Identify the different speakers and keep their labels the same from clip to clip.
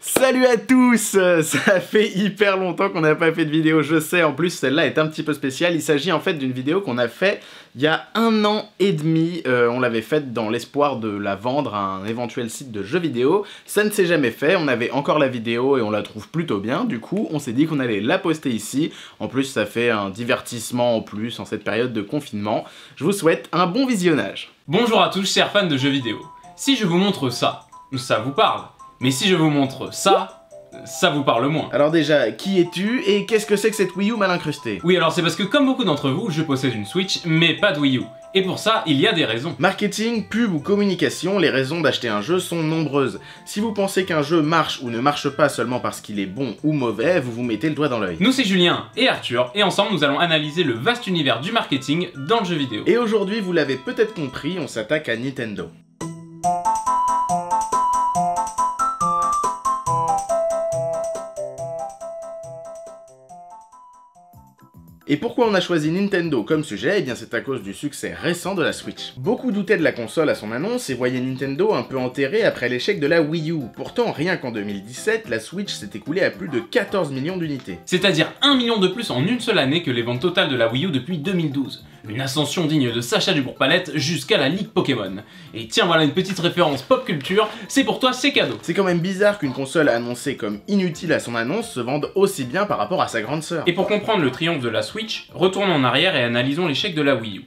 Speaker 1: Salut à tous. Ça fait hyper longtemps qu'on n'a pas fait de vidéo, je sais, en plus celle-là est un petit peu spéciale. Il s'agit en fait d'une vidéo qu'on a fait il y a 1 an et demi. On l'avait faite dans l'espoir de la vendre à un éventuel site de jeux vidéo. Ça ne s'est jamais fait, on avait encore la vidéo et on la trouve plutôt bien. Du coup, on s'est dit qu'on allait la poster ici. En plus, ça fait un divertissement en plus en cette période de confinement. Je vous souhaite un bon visionnage.
Speaker 2: Bonjour à tous, chers fans de jeux vidéo. Si je vous montre ça, ça vous parle. Mais si je vous montre ça, ça vous parle moins.
Speaker 1: Alors déjà, qui es-tu et qu'est-ce que c'est que cette Wii U mal incrustée?
Speaker 2: Oui, alors c'est parce que comme beaucoup d'entre vous, je possède une Switch, mais pas de Wii U. Et pour ça, il y a des raisons.
Speaker 1: Marketing, pub ou communication, les raisons d'acheter un jeu sont nombreuses. Si vous pensez qu'un jeu marche ou ne marche pas seulement parce qu'il est bon ou mauvais, vous vous mettez le doigt dans l'œil.
Speaker 2: Nous c'est Julien et Arthur, et ensemble nous allons analyser le vaste univers du marketing dans le jeu vidéo.
Speaker 1: Et aujourd'hui, vous l'avez peut-être compris, on s'attaque à Nintendo. Et pourquoi on a choisi Nintendo comme sujet? Eh bien c'est à cause du succès récent de la Switch. Beaucoup doutaient de la console à son annonce et voyaient Nintendo un peu enterré après l'échec de la Wii U. Pourtant, rien qu'en 2017, la Switch s'est écoulée à plus de 14 millions d'unités.
Speaker 2: C'est-à-dire 1 million de plus en une seule année que les ventes totales de la Wii U depuis 2012. Une ascension digne de Sacha du Bourg-Palette jusqu'à la Ligue Pokémon. Et tiens, voilà une petite référence pop culture, c'est pour toi, c'est cadeau.
Speaker 1: C'est quand même bizarre qu'une console annoncée comme inutile à son annonce se vende aussi bien par rapport à sa grande sœur.
Speaker 2: Et pour comprendre le triomphe de la Switch, retournons en arrière et analysons l'échec de la Wii U.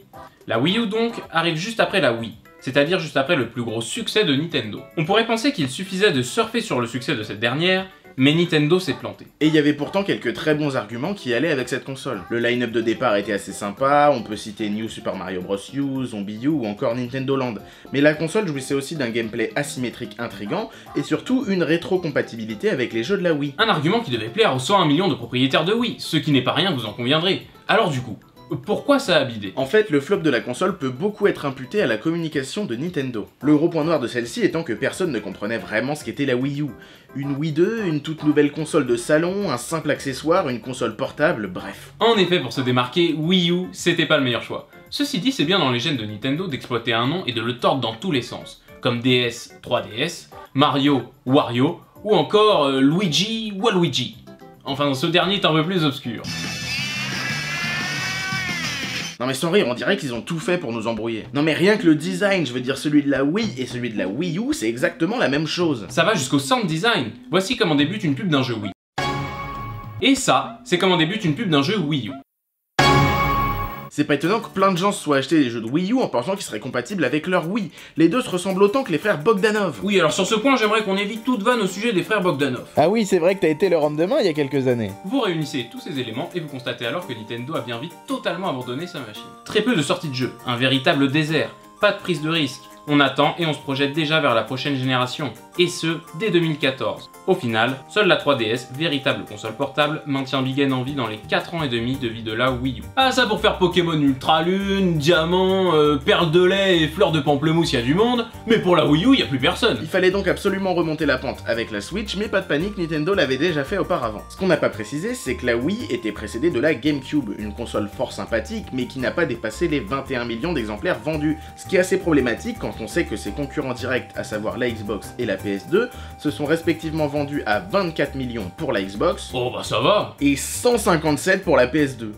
Speaker 2: La Wii U donc arrive juste après la Wii, c'est-à-dire juste après le plus gros succès de Nintendo. On pourrait penser qu'il suffisait de surfer sur le succès de cette dernière, mais Nintendo s'est planté.
Speaker 1: Et il y avait pourtant quelques très bons arguments qui allaient avec cette console. Le line-up de départ était assez sympa, on peut citer New Super Mario Bros. U, Zombie U ou encore Nintendo Land. Mais la console jouissait aussi d'un gameplay asymétrique intrigant et surtout une rétrocompatibilité avec les jeux de la Wii.
Speaker 2: Un argument qui devait plaire aux 101 millions de propriétaires de Wii, ce qui n'est pas rien, vous en conviendrez. Alors du coup, pourquoi ça a bidé?
Speaker 1: En fait, le flop de la console peut beaucoup être imputé à la communication de Nintendo. Le gros point noir de celle-ci étant que personne ne comprenait vraiment ce qu'était la Wii U. Une Wii 2, une toute nouvelle console de salon, un simple accessoire, une console portable, bref.
Speaker 2: En effet, pour se démarquer, Wii U, c'était pas le meilleur choix. Ceci dit, c'est bien dans les gènes de Nintendo d'exploiter un nom et de le tordre dans tous les sens, comme DS, 3DS, Mario, Wario, ou encore Luigi, Waluigi. Enfin, ce dernier est un peu plus obscur.
Speaker 1: Non mais sans rire, on dirait qu'ils ont tout fait pour nous embrouiller. Non mais rien que le design, je veux dire celui de la Wii et celui de la Wii U, c'est exactement la même chose.
Speaker 2: Ça va jusqu'au sound design. Voici comment débute une pub d'un jeu Wii. Et ça, c'est comment débute une pub d'un jeu Wii U.
Speaker 1: C'est pas étonnant que plein de gens se soient achetés des jeux de Wii U en pensant qu'ils seraient compatibles avec leur Wii. Les deux se ressemblent autant que les frères Bogdanov.
Speaker 2: Oui, alors sur ce point, j'aimerais qu'on évite toute vanne au sujet des frères Bogdanov.
Speaker 1: Ah oui, c'est vrai que t'as été leur homme de main il y a quelques années.
Speaker 2: Vous réunissez tous ces éléments et vous constatez alors que Nintendo a bien vite totalement abandonné sa machine. Très peu de sorties de jeux, un véritable désert, pas de prise de risque. On attend et on se projette déjà vers la prochaine génération, et ce, dès 2014. Au final, seule la 3DS, véritable console portable, maintient Big N en vie dans les 4 ans et demi de vie de la Wii U. Ah ça pour faire Pokémon Ultra Lune, Diamant, Perle de lait et Fleur de Pamplemousse, y a du monde, mais pour la Wii U, y a plus personne.
Speaker 1: Il fallait donc absolument remonter la pente avec la Switch, mais pas de panique, Nintendo l'avait déjà fait auparavant. Ce qu'on n'a pas précisé, c'est que la Wii était précédée de la GameCube, une console fort sympathique, mais qui n'a pas dépassé les 21 millions d'exemplaires vendus, ce qui est assez problématique quand on sait que ses concurrents directs, à savoir la Xbox et la PS2, se sont respectivement vendus à 24 millions pour la Xbox,
Speaker 2: Oh bah ça va.
Speaker 1: et 157 pour la PS2.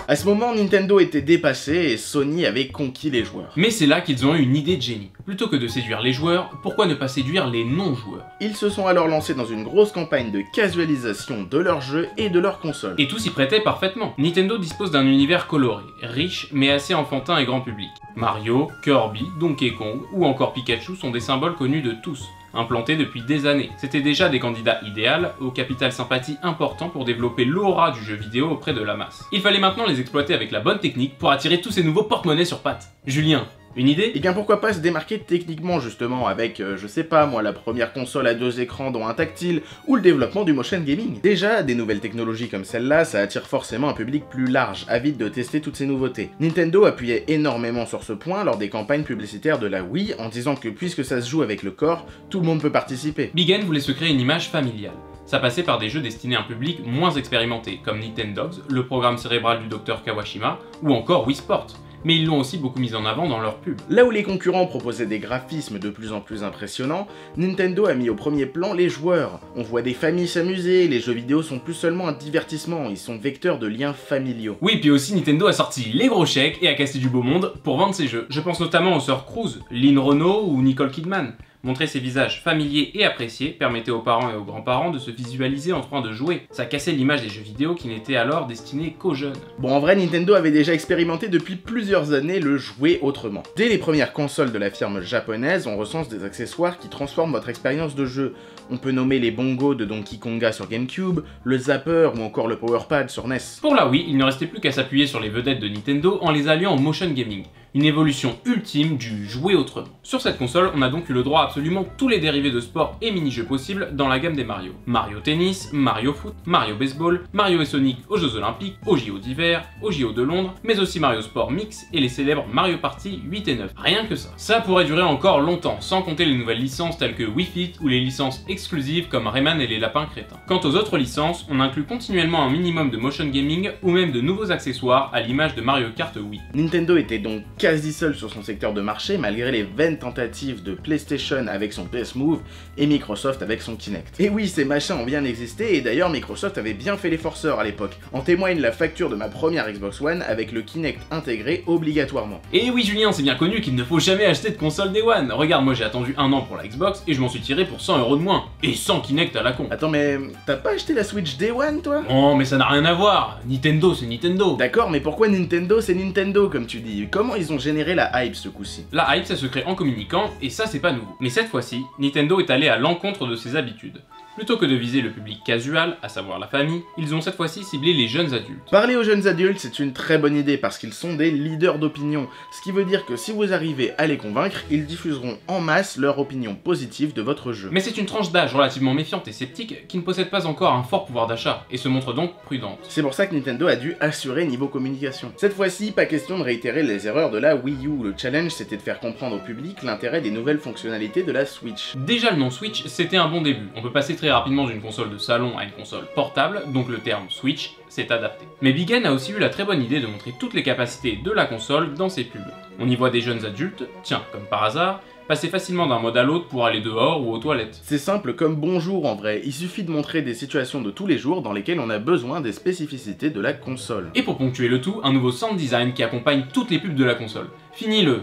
Speaker 1: À ce moment, Nintendo était dépassé et Sony avait conquis les joueurs.
Speaker 2: Mais c'est là qu'ils ont eu une idée de génie. Plutôt que de séduire les joueurs, pourquoi ne pas séduire les non-joueurs?
Speaker 1: Ils se sont alors lancés dans une grosse campagne de casualisation de leurs jeux et de leurs consoles.
Speaker 2: Et tout s'y prêtait parfaitement. Nintendo dispose d'un univers coloré, riche, mais assez enfantin et grand public. Mario, Kirby, Donkey Kong ou encore Pikachu sont des symboles connus de tous, implantés depuis des années. C'était déjà des candidats idéaux, au capital sympathie important pour développer l'aura du jeu vidéo auprès de la masse. Il fallait maintenant les exploiter avec la bonne technique pour attirer tous ces nouveaux porte-monnaies sur pattes. Julien, une idée?
Speaker 1: Et bien pourquoi pas se démarquer techniquement justement avec, je sais pas moi, la première console à 2 écrans dont un tactile, ou le développement du motion gaming. Déjà, des nouvelles technologies comme celle-là, ça attire forcément un public plus large, avide de tester toutes ces nouveautés. Nintendo appuyait énormément sur ce point lors des campagnes publicitaires de la Wii, en disant que puisque ça se joue avec le corps, tout le monde peut participer.
Speaker 2: Big N voulait se créer une image familiale. Ça passait par des jeux destinés à un public moins expérimenté, comme Nintendogs, le programme cérébral du Dr Kawashima, ou encore Wii Sport. mais ils l'ont aussi beaucoup mis en avant dans leurs pubs.
Speaker 1: Là où les concurrents proposaient des graphismes de plus en plus impressionnants, Nintendo a mis au premier plan les joueurs. On voit des familles s'amuser, les jeux vidéo sont plus seulement un divertissement, ils sont vecteurs de liens familiaux.
Speaker 2: Oui, puis aussi Nintendo a sorti les gros chèques et a cassé du beau monde pour vendre ses jeux. Je pense notamment aux sœurs Cruz, Lynn Renault ou Nicole Kidman. Montrer ces visages familiers et appréciés permettait aux parents et aux grands-parents de se visualiser en train de jouer. Ça cassait l'image des jeux vidéo qui n'étaient alors destinés qu'aux jeunes.
Speaker 1: Bon, en vrai, Nintendo avait déjà expérimenté depuis plusieurs années le jouer autrement. Dès les premières consoles de la firme japonaise, on recense des accessoires qui transforment votre expérience de jeu. On peut nommer les bongos de Donkey Konga sur GameCube, le zapper ou encore le powerpad sur NES.
Speaker 2: Pour la Wii, il ne restait plus qu'à s'appuyer sur les vedettes de Nintendo en les alliant au motion gaming. Une évolution ultime du jouer autrement. Sur cette console, on a donc eu le droit à absolument tous les dérivés de sport et mini-jeux possibles dans la gamme des Mario. Mario Tennis, Mario Foot, Mario Baseball, Mario et Sonic aux Jeux Olympiques, aux JO d'hiver, aux JO de Londres, mais aussi Mario Sport Mix et les célèbres Mario Party 8 et 9. Rien que ça. Ça pourrait durer encore longtemps, sans compter les nouvelles licences telles que Wii Fit ou les licences exclusives comme Rayman et les Lapins Crétins. Quant aux autres licences, on inclut continuellement un minimum de motion gaming ou même de nouveaux accessoires à l'image de Mario Kart Wii.
Speaker 1: Nintendo était donc quasi seul sur son secteur de marché malgré les vaines tentatives de PlayStation avec son PS Move et Microsoft avec son Kinect. Et oui, ces machins ont bien existé et d'ailleurs Microsoft avait bien fait les forceurs à l'époque. En témoigne la facture de ma première Xbox One avec le Kinect intégré obligatoirement.
Speaker 2: Et oui Julien, c'est bien connu qu'il ne faut jamais acheter de console Day One. Regarde, moi j'ai attendu un an pour la Xbox et je m'en suis tiré pour 100 € de moins. Et sans Kinect à la con.
Speaker 1: Attends, mais t'as pas acheté la Switch Day One toi?
Speaker 2: Oh mais ça n'a rien à voir. Nintendo c'est Nintendo.
Speaker 1: D'accord, mais pourquoi Nintendo c'est Nintendo comme tu dis? Comment ils ont généré la hype ce coup-ci?
Speaker 2: La hype ça se crée en communiquant et ça c'est pas nouveau. Mais cette fois-ci, Nintendo est allé à l'encontre de ses habitudes. Plutôt que de viser le public casual, à savoir la famille, ils ont cette fois-ci ciblé les jeunes adultes.
Speaker 1: Parler aux jeunes adultes, c'est une très bonne idée parce qu'ils sont des leaders d'opinion, ce qui veut dire que si vous arrivez à les convaincre, ils diffuseront en masse leur opinion positive de votre jeu.
Speaker 2: Mais c'est une tranche d'âge relativement méfiante et sceptique qui ne possède pas encore un fort pouvoir d'achat et se montre donc prudente.
Speaker 1: C'est pour ça que Nintendo a dû assurer niveau communication. Cette fois-ci, pas question de réitérer les erreurs de la Wii U, le challenge c'était de faire comprendre au public l'intérêt des nouvelles fonctionnalités de la Switch.
Speaker 2: Déjà le nom Switch, c'était un bon début. On peut passer très rapidement d'une console de salon à une console portable, donc le terme Switch s'est adapté. Mais Big N a aussi eu la très bonne idée de montrer toutes les capacités de la console dans ses pubs. On y voit des jeunes adultes, tiens, comme par hasard, passer facilement d'un mode à l'autre pour aller dehors ou aux toilettes.
Speaker 1: C'est simple comme bonjour en vrai, il suffit de montrer des situations de tous les jours dans lesquelles on a besoin des spécificités de la console.
Speaker 2: Et pour ponctuer le tout, un nouveau sound design qui accompagne toutes les pubs de la console. Fini le...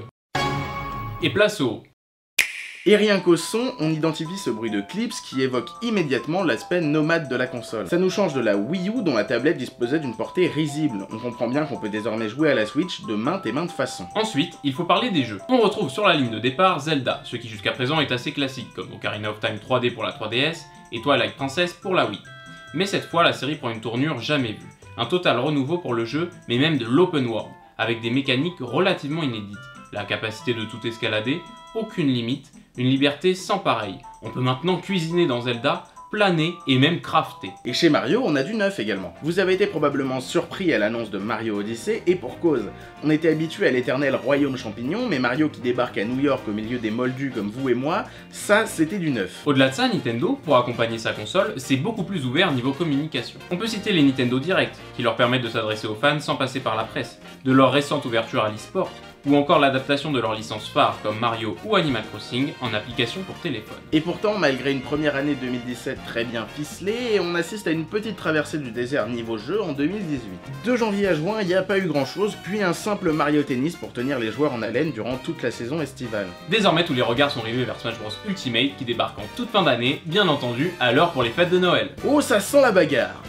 Speaker 2: Et place au...
Speaker 1: Et rien qu'au son, on identifie ce bruit de clips qui évoque immédiatement l'aspect nomade de la console. Ça nous change de la Wii U dont la tablette disposait d'une portée risible. On comprend bien qu'on peut désormais jouer à la Switch de maintes et maintes façons.
Speaker 2: Ensuite, il faut parler des jeux. On retrouve sur la ligne de départ Zelda, ce qui jusqu'à présent est assez classique, comme Ocarina of Time 3D pour la 3DS et Twilight Princess pour la Wii. Mais cette fois, la série prend une tournure jamais vue. Un total renouveau pour le jeu, mais même de l'open world, avec des mécaniques relativement inédites. La capacité de tout escalader, aucune limite, une liberté sans pareil. On peut maintenant cuisiner dans Zelda, planer et même crafter.
Speaker 1: Et chez Mario, on a du neuf également. Vous avez été probablement surpris à l'annonce de Mario Odyssey, et pour cause. On était habitué à l'éternel royaume champignon, mais Mario qui débarque à New York au milieu des moldus comme vous et moi, ça c'était du neuf.
Speaker 2: Au-delà de ça, Nintendo, pour accompagner sa console, c'est beaucoup plus ouvert niveau communication. On peut citer les Nintendo Direct, qui leur permettent de s'adresser aux fans sans passer par la presse, de leur récente ouverture à l'e-sport, ou encore l'adaptation de leurs licences phares comme Mario ou Animal Crossing en application pour téléphone.
Speaker 1: Et pourtant, malgré une première année 2017 très bien ficelée, on assiste à une petite traversée du désert niveau jeu en 2018. De janvier à juin, il n'y a pas eu grand chose, puis un simple Mario Tennis pour tenir les joueurs en haleine durant toute la saison estivale.
Speaker 2: Désormais, tous les regards sont rivés vers Smash Bros Ultimate qui débarque en toute fin d'année, bien entendu, à l'heure pour les fêtes de Noël.
Speaker 1: Oh, ça sent la bagarre!